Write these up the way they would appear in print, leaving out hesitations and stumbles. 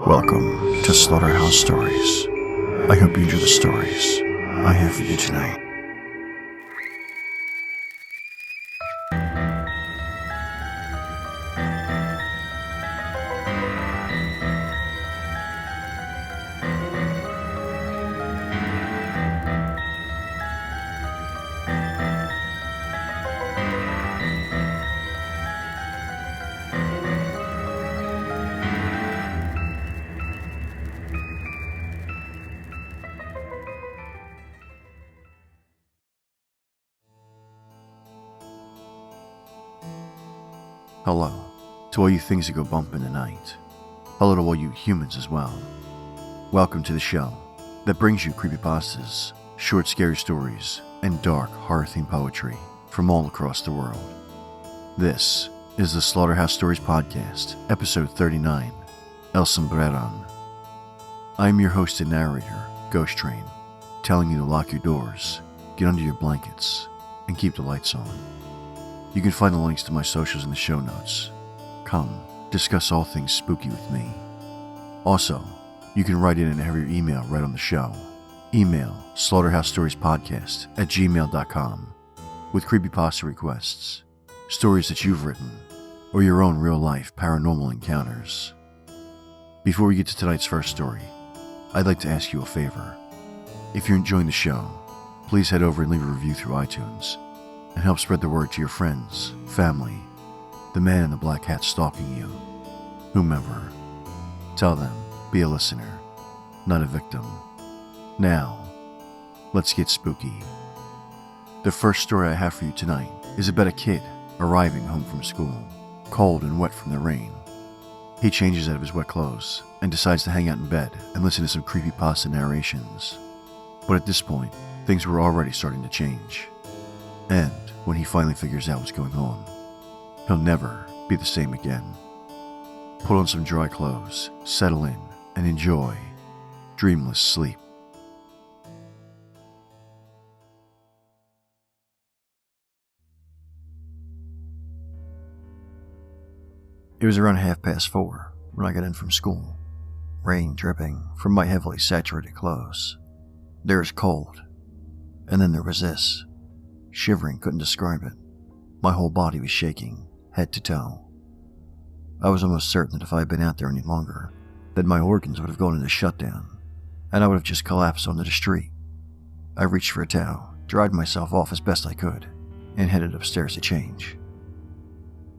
Welcome to Slaughterhouse Stories. I hope you enjoy the stories I have for you tonight. Hello to all you things that go bump in the night. Hello to all you humans as well. Welcome to the show that brings you creepypastas, short scary stories, and dark horror-themed poetry from all across the world. This is the Slaughterhouse Stories Podcast, episode 39, El Sombreron. I am your host and narrator, Ghost Train, telling you to lock your doors, get under your blankets, and keep the lights on. You can find the links to my socials in the show notes. Come, discuss all things spooky with me. Also, you can write in and have your email right on the show. Email slaughterhousestoriespodcast@gmail.com with creepypasta requests, stories that you've written, or your own real-life paranormal encounters. Before we get to tonight's first story, I'd like to ask you a favor. If you're enjoying the show, please head over and leave a review through iTunes and help spread the word to your friends, family, the man in the black hat stalking you, whomever. Tell them, be a listener, not a victim. Now, let's get spooky. The first story I have for you tonight is about a kid arriving home from school, cold and wet from the rain. He changes out of his wet clothes and decides to hang out in bed and listen to some creepypasta narrations. But at this point, things were already starting to change. And when he finally figures out what's going on, he'll never be the same again. Put on some dry clothes, settle in, and enjoy dreamless sleep. It was around 4:30 when I got in from school, rain dripping from my heavily saturated clothes. There was cold, and then there was this. Shivering, couldn't describe it. My whole body was shaking, head to toe. I was almost certain that if I had been out there any longer, that my organs would have gone into shutdown, and I would have just collapsed onto the street. I reached for a towel, dried myself off as best I could, and headed upstairs to change.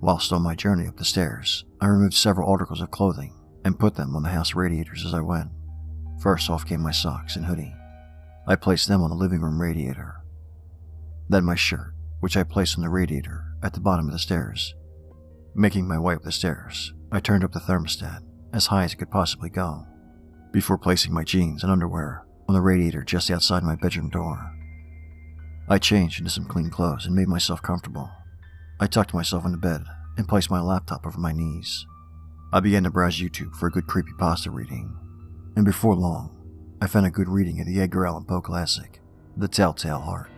Whilst on my journey up the stairs, I removed several articles of clothing and put them on the house radiators as I went. First off came my socks and hoodie. I placed them on the living room radiator. Then my shirt, which I placed on the radiator at the bottom of the stairs. Making my way up the stairs, I turned up the thermostat as high as it could possibly go, before placing my jeans and underwear on the radiator just outside my bedroom door. I changed into some clean clothes and made myself comfortable. I tucked myself into bed and placed my laptop over my knees. I began to browse YouTube for a good creepypasta reading, and before long, I found a good reading of the Edgar Allan Poe classic, The Telltale Heart.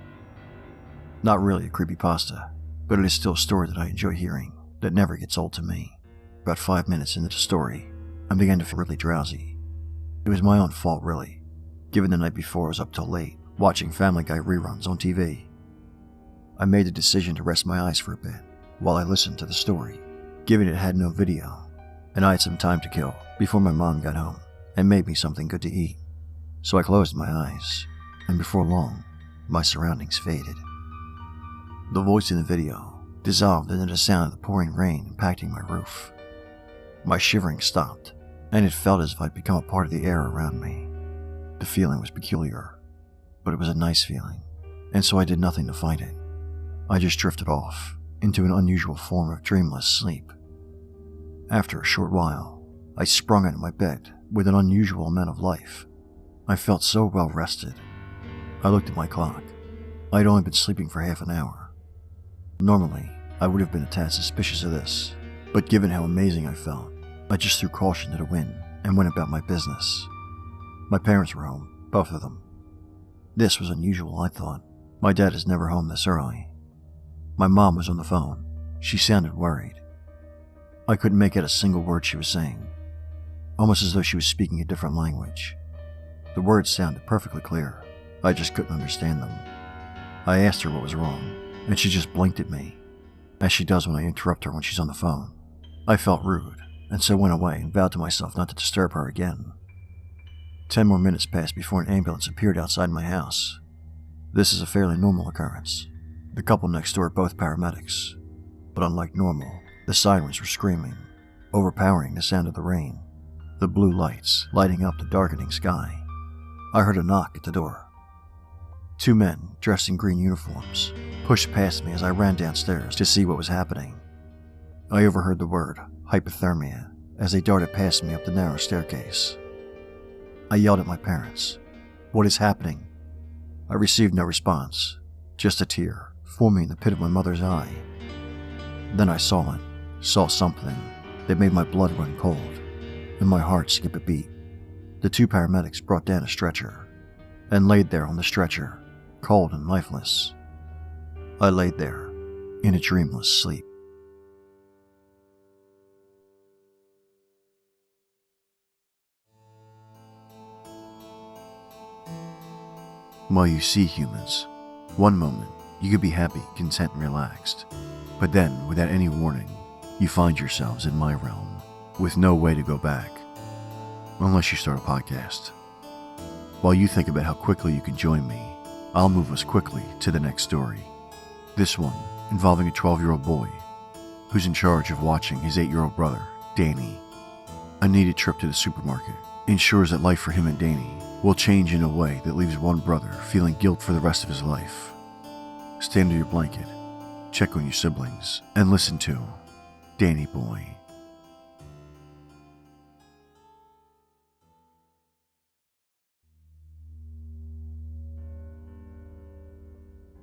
Not really a creepypasta, but it is still a story that I enjoy hearing, that never gets old to me. About 5 minutes into the story, I began to feel really drowsy. It was my own fault, really, given the night before I was up till late, watching Family Guy reruns on TV. I made the decision to rest my eyes for a bit, while I listened to the story, given it had no video, and I had some time to kill before my mom got home and made me something good to eat. So I closed my eyes, and before long, my surroundings faded. The voice in the video dissolved into the sound of the pouring rain impacting my roof. My shivering stopped, and it felt as if I'd become a part of the air around me. The feeling was peculiar, but it was a nice feeling, and so I did nothing to fight it. I just drifted off into an unusual form of dreamless sleep. After a short while, I sprung out of my bed with an unusual amount of life. I felt so well rested. I looked at my clock. I had only been sleeping for half an hour. Normally, I would have been a tad suspicious of this, but given how amazing I felt, I just threw caution to the wind and went about my business. My parents were home, both of them. This was unusual, I thought. My dad is never home this early. My mom was on the phone. She sounded worried. I couldn't make out a single word she was saying, almost as though she was speaking a different language. The words sounded perfectly clear. I just couldn't understand them. I asked her what was wrong, and she just blinked at me, as she does when I interrupt her when she's on the phone. I felt rude, and so went away and vowed to myself not to disturb her again. 10 more minutes passed before an ambulance appeared outside my house. This is a fairly normal occurrence. The couple next door are both paramedics, but unlike normal, the sirens were screaming, overpowering the sound of the rain, the blue lights lighting up the darkening sky. I heard a knock at the door. 2 men, dressed in green uniforms, pushed past me as I ran downstairs to see what was happening. I overheard the word hypothermia as they darted past me up the narrow staircase. I yelled at my parents, "What is happening?" I received no response, just a tear forming in the pit of my mother's eye. Then I saw something that made my blood run cold and my heart skip a beat. The 2 paramedics brought down a stretcher and laid there on the stretcher, cold and lifeless. I laid there in a dreamless sleep. Well, you see, humans, one moment you could be happy, content, and relaxed, but then, without any warning, you find yourselves in my realm with no way to go back, unless you start a podcast. While you think about how quickly you can join me, I'll move us quickly to the next story. This one involving a 12-year-old boy who's in charge of watching his 8-year-old brother, Danny. A needed trip to the supermarket ensures that life for him and Danny will change in a way that leaves one brother feeling guilt for the rest of his life. Stay under your blanket, check on your siblings, and listen to Danny Boy.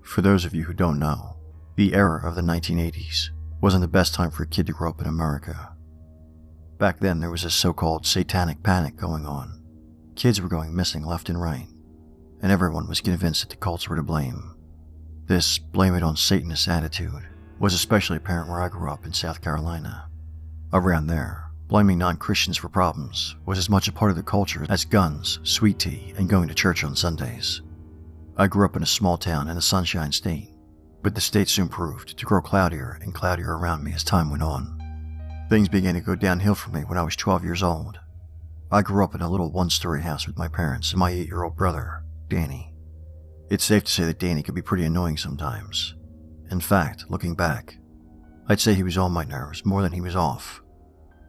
For those of you who don't know, the era of the 1980s wasn't the best time for a kid to grow up in America. Back then, there was a so-called satanic panic going on. Kids were going missing left and right, and everyone was convinced that the cults were to blame. This blame it on Satanist attitude was especially apparent where I grew up in South Carolina. Around there, blaming non-Christians for problems was as much a part of the culture as guns, sweet tea, and going to church on Sundays. I grew up in a small town in the Sunshine State, but the state soon proved to grow cloudier and cloudier around me as time went on. Things began to go downhill for me when I was 12 years old. I grew up in a little one-story house with my parents and my 8-year-old brother, Danny. It's safe to say that Danny could be pretty annoying sometimes. In fact, looking back, I'd say he was on my nerves more than he was off.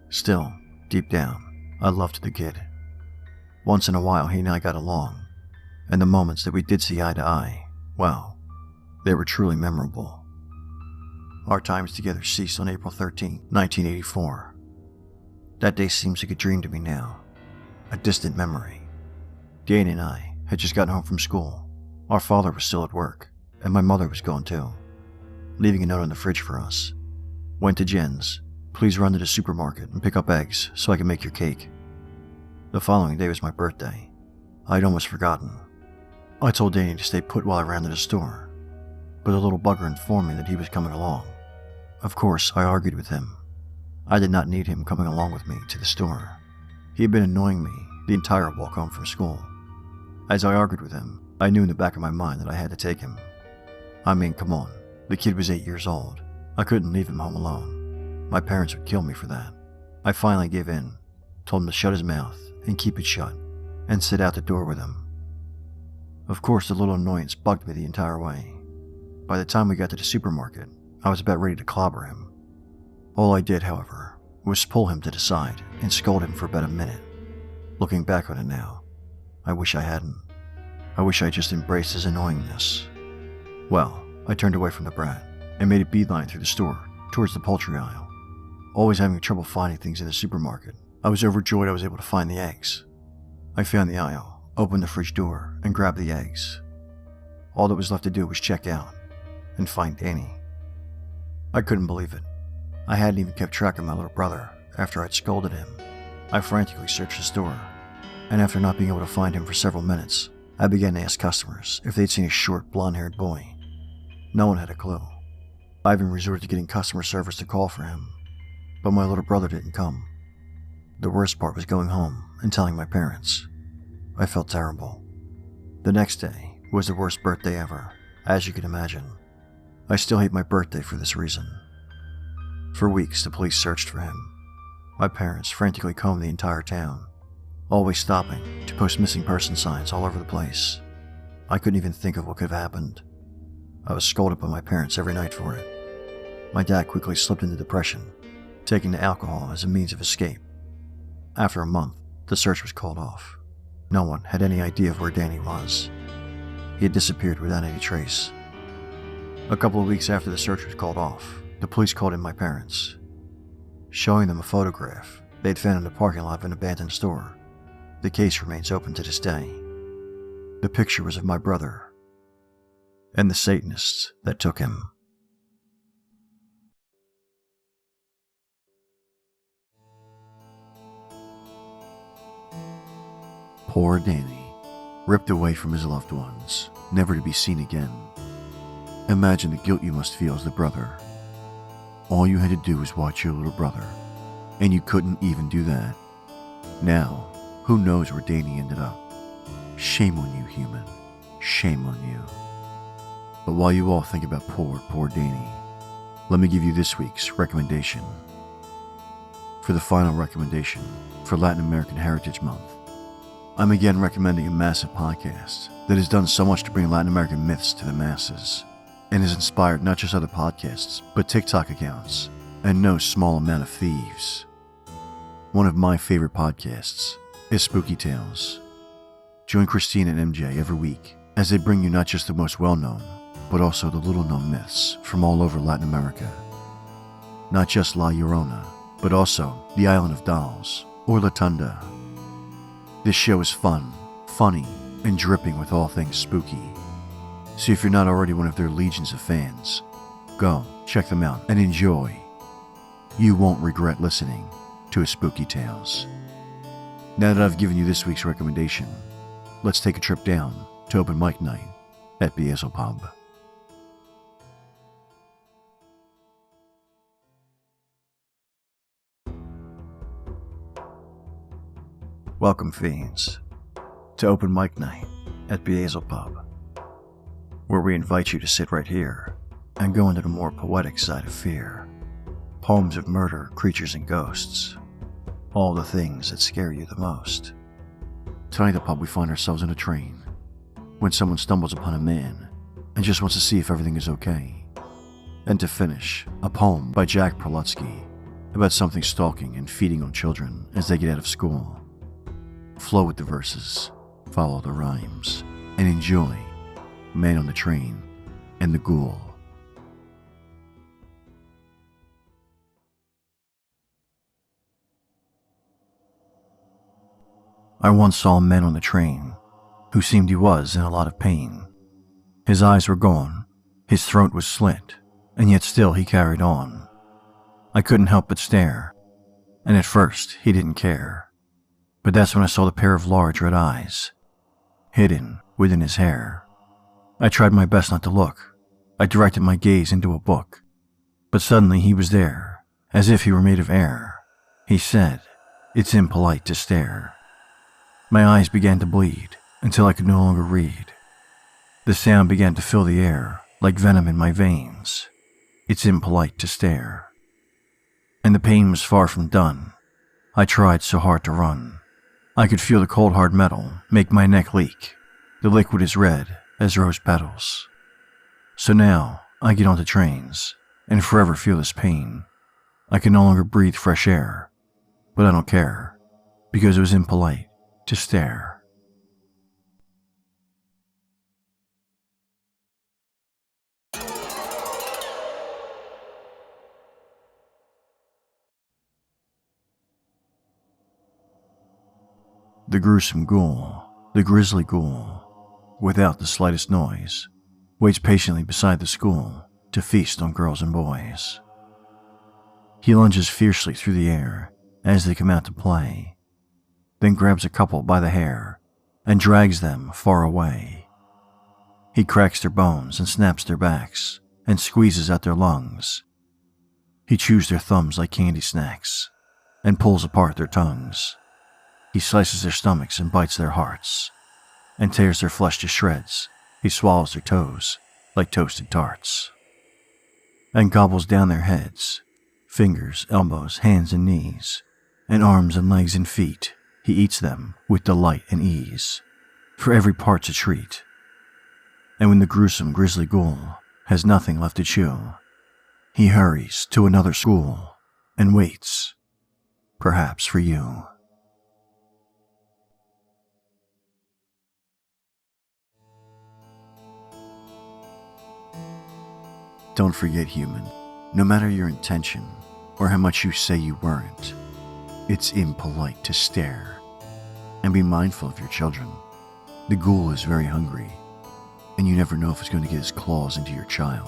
Still, deep down, I loved the kid. Once in a while, he and I got along, and the moments that we did see eye to eye, well, they were truly memorable. Our times together ceased on April 13, 1984. That day seems like a dream to me now, a distant memory. Danny and I had just gotten home from school. Our father was still at work, and my mother was gone too, leaving a note in the fridge for us. Went to Jen's. Please run to the supermarket and pick up eggs so I can make your cake. The following day was my birthday. I'd almost forgotten. I told Danny to stay put while I ran to the store, but the little bugger informed me that he was coming along. Of course, I argued with him. I did not need him coming along with me to the store. He had been annoying me the entire walk home from school. As I argued with him, I knew in the back of my mind that I had to take him. I mean, come on, the kid was 8 years old. I couldn't leave him home alone. My parents would kill me for that. I finally gave in, told him to shut his mouth and keep it shut, and sit out the door with him. Of course, the little annoyance bugged me the entire way. By the time we got to the supermarket, I was about ready to clobber him. All I did, however, was pull him to the side and scold him for about a minute. Looking back on it now, I wish I hadn't. I wish I just embraced his annoyingness. Well, I turned away from the brat and made a beeline through the store, towards the poultry aisle. Always having trouble finding things in the supermarket, I was overjoyed I was able to find the eggs. I found the aisle, opened the fridge door, and grabbed the eggs. All that was left to do was check out and find Danny. I couldn't believe it. I hadn't even kept track of my little brother after I'd scolded him. I frantically searched the store, and after not being able to find him for several minutes, I began to ask customers if they'd seen a short, blonde-haired boy. No one had a clue. I even resorted to getting customer service to call for him, but my little brother didn't come. The worst part was going home and telling my parents. I felt terrible. The next day was the worst birthday ever, as you can imagine. I still hate my birthday for this reason. For weeks, the police searched for him. My parents frantically combed the entire town, always stopping to post missing person signs all over the place. I couldn't even think of what could have happened. I was scolded by my parents every night for it. My dad quickly slipped into depression, taking to alcohol as a means of escape. After a month, the search was called off. No one had any idea of where Danny was. He had disappeared without any trace. A couple of weeks after the search was called off, the police called in my parents, showing them a photograph they'd found in the parking lot of an abandoned store. The case remains open to this day. The picture was of my brother and the Satanists that took him. Poor Danny, ripped away from his loved ones, never to be seen again. Imagine the guilt you must feel as the brother. All you had to do was watch your little brother, and you couldn't even do that. Now, who knows where Danny ended up? Shame on you, human. Shame on you. But while you all think about poor Danny, let me give you this week's recommendation. For the final recommendation for Latin American Heritage Month, I'm again recommending a massive podcast that has done so much to bring Latin American myths to the masses, and has inspired not just other podcasts, but TikTok accounts, and no small amount of thieves. One of my favorite podcasts is Spooky Tales. Join Christine and MJ every week as they bring you not just the most well-known, but also the little-known myths from all over Latin America. Not just La Llorona, but also the Island of Dolls, or La Tunda. This show is fun, funny, and dripping with all things spooky. So if you're not already one of their legions of fans, go check them out and enjoy. You won't regret listening to a Spooky Tales. Now that I've given you this week's recommendation, let's take a trip down to open mic night at Beelze Pub. Welcome, fiends, to open mic night at Beelze Pub, where we invite you to sit right here and go into the more poetic side of fear. Poems of murder, creatures, and ghosts. All the things that scare you the most. Tonight at the pub we find ourselves in a train, when someone stumbles upon a man and just wants to see if everything is okay. And to finish, a poem by Jack Perlutsky about something stalking and feeding on children as they get out of school. Flow with the verses, follow the rhymes, and enjoy Man on the Train and the Ghoul. I once saw a man on the train who seemed he was in a lot of pain. His eyes were gone, his throat was slit, and yet still he carried on. I couldn't help but stare, and at first he didn't care. But that's when I saw the pair of large red eyes, hidden within his hair. I tried my best not to look. I directed my gaze into a book. But suddenly he was there, as if he were made of air. He said, "It's impolite to stare." My eyes began to bleed until I could no longer read. The sound began to fill the air like venom in my veins. It's impolite to stare. And the pain was far from done. I tried so hard to run. I could feel the cold hard metal make my neck leak. The liquid is red as rose petals. So now I get onto trains and forever feel this pain. I can no longer breathe fresh air, but I don't care, because it was impolite to stare. The gruesome ghoul, the grisly ghoul, without the slightest noise, waits patiently beside the school to feast on girls and boys. He lunges fiercely through the air as they come out to play, then grabs a couple by the hair and drags them far away. He cracks their bones and snaps their backs and squeezes out their lungs. He chews their thumbs like candy snacks and pulls apart their tongues. He slices their stomachs and bites their hearts and tears their flesh to shreds. He swallows their toes like toasted tarts and gobbles down their heads, fingers, elbows, hands and knees, and arms and legs and feet. He eats them with delight and ease, for every part's a treat. And when the gruesome grisly ghoul has nothing left to chew, he hurries to another school and waits, perhaps for you. Don't forget, human, no matter your intention or how much you say you weren't, it's impolite to stare. And be mindful of your children. The ghoul is very hungry, and you never know if it's going to get his claws into your child.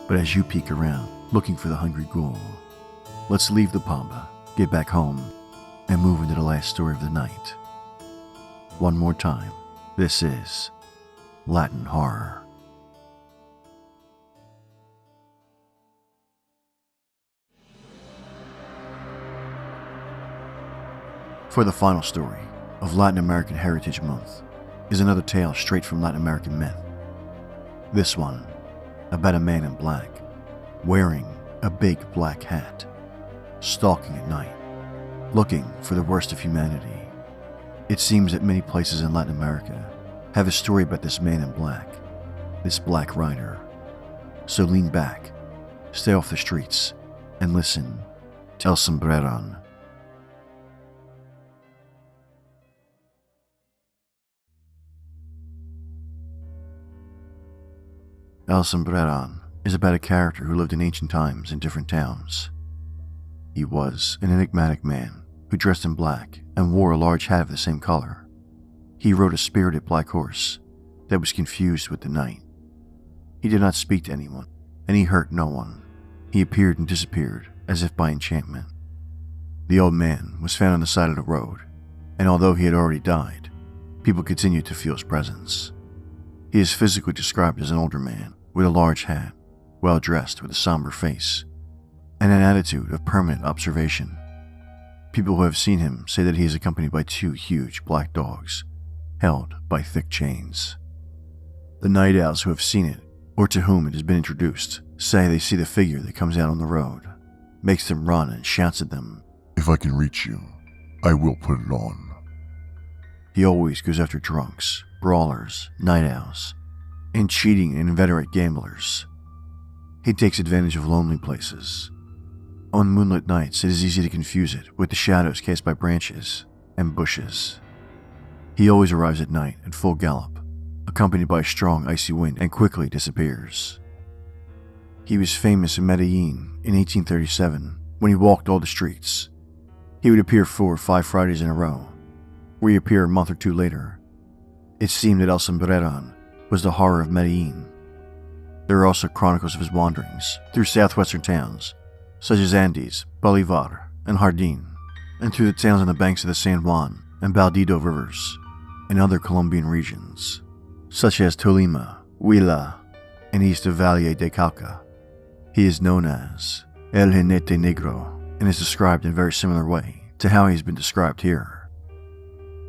But as you peek around, looking for the hungry ghoul, let's leave the pub, get back home, and move into the last story of the night. One more time, this is Latin Horror. For the final story of Latin American Heritage Month is another tale straight from Latin American myth. This one about a man in black, wearing a big black hat, stalking at night, looking for the worst of humanity. It seems that many places in Latin America have a story about this man in black, this black rider. So lean back, stay off the streets, and listen to El Sombreron. El Sombreron is about a character who lived in ancient times in different towns. He was an enigmatic man who dressed in black and wore a large hat of the same color. He rode a spirited black horse that was confused with the night. He did not speak to anyone, and he hurt no one. He appeared and disappeared as if by enchantment. The old man was found on the side of the road, and although he had already died, people continued to feel his presence. He is physically described as an older man with a large hat, well dressed with a somber face, and an attitude of permanent observation. People who have seen him say that he is accompanied by 2 huge black dogs, held by thick chains. The night owls who have seen it, or to whom it has been introduced, say they see the figure that comes out on the road, makes them run and shouts at them, "If I can reach you, I will put it on." He always goes after drunks, brawlers, night owls, and cheating and inveterate gamblers. He takes advantage of lonely places. On moonlit nights, it is easy to confuse it with the shadows cast by branches and bushes. He always arrives at night at full gallop, accompanied by a strong icy wind, and quickly disappears. He was famous in Medellin in 1837 when he walked all the streets. He would appear 4 or 5 Fridays in a row, reappear a month or 2 later. It seemed that El Sombreron was the horror of Medellin. There are also chronicles of his wanderings through southwestern towns, such as Andes, Bolivar, and Jardín, and through the towns on the banks of the San Juan and Baldido rivers, and other Colombian regions, such as Tolima, Huila, and east of Valle de Cauca. He is known as El Jinete Negro, and is described in a very similar way to how he has been described here.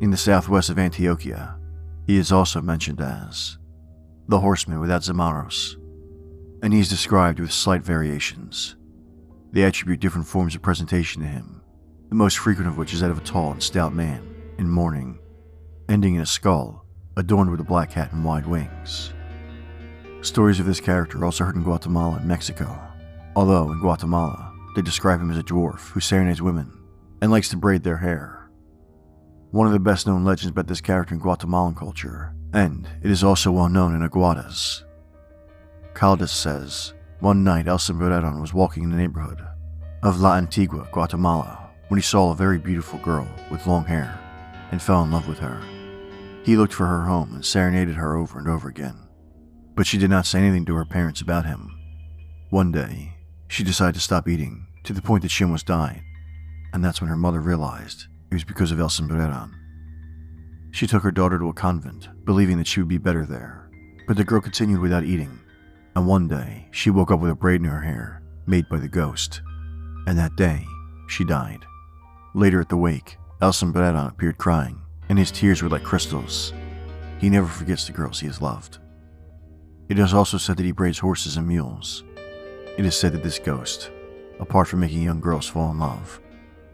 In the southwest of Antioquia, he is also mentioned as the Horseman without Zamaros, and he is described with slight variations. They attribute different forms of presentation to him, the most frequent of which is that of a tall and stout man in mourning, ending in a skull adorned with a black hat and wide wings. Stories of this character are also heard in Guatemala and Mexico, although in Guatemala they describe him as a dwarf who serenades women and likes to braid their hair. One of the best known legends about this character in Guatemalan culture, and it is also well known in Aguadas. Caldas says, one night El Sombreron was walking in the neighborhood of La Antigua, Guatemala, when he saw a very beautiful girl with long hair and fell in love with her. He looked for her home and serenaded her over and over again, but she did not say anything to her parents about him. One day, she decided to stop eating to the point that she almost died, and that's when her mother realized it was because of El Sombreron. She took her daughter to a convent, believing that she would be better there, but the girl continued without eating, and one day she woke up with a braid in her hair made by the ghost, and that day she died. Later at the wake, El Sombreron appeared crying, and his tears were like crystals. He never forgets the girls he has loved. It is also said that he braids horses and mules. It is said that this ghost, apart from making young girls fall in love,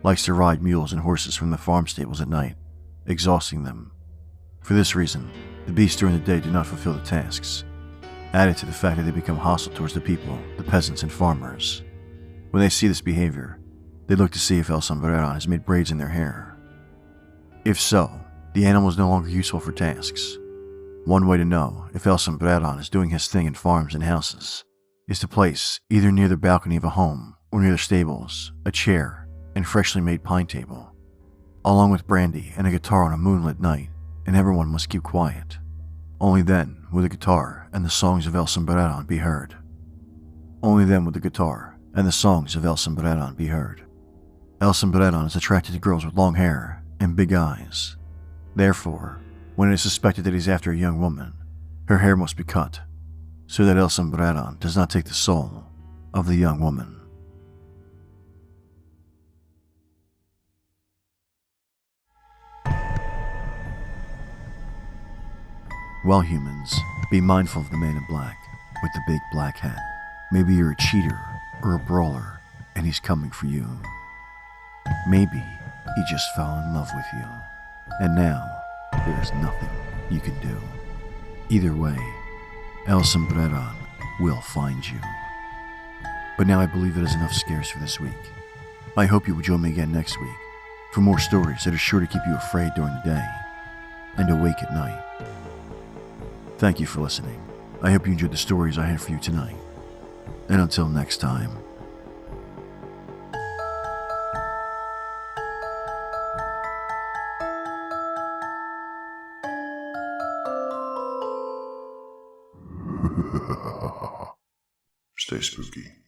likes to ride mules and horses from the farm stables at night, exhausting them. For this reason, the beasts during the day do not fulfill the tasks, added to the fact that they become hostile towards the people, the peasants and farmers. When they see this behavior, they look to see if El Sombreron has made braids in their hair. If so, the animal is no longer useful for tasks. One way to know if El Sombreron is doing his thing in farms and houses is to place, either near the balcony of a home or near the stables, a chair and freshly made pine table, along with brandy and a guitar on a moonlit night, and everyone must keep quiet. Only then will the guitar and the songs of El Sombreron be heard. Only then will the guitar and the songs of El Sombreron be heard. El Sombreron is attracted to girls with long hair and big eyes. Therefore, when it is suspected that he's after a young woman, her hair must be cut, so that El Sombreron does not take the soul of the young woman. Well, humans, be mindful of the man in black with the big black hat. Maybe you're a cheater or a brawler, and he's coming for you. Maybe he just fell in love with you, and now there is nothing you can do. Either way, El Sombreron will find you. But now I believe that is enough scares for this week. I hope you will join me again next week for more stories that are sure to keep you afraid during the day and awake at night. Thank you for listening. I hope you enjoyed the stories I had for you tonight. And until next time. Stay spooky.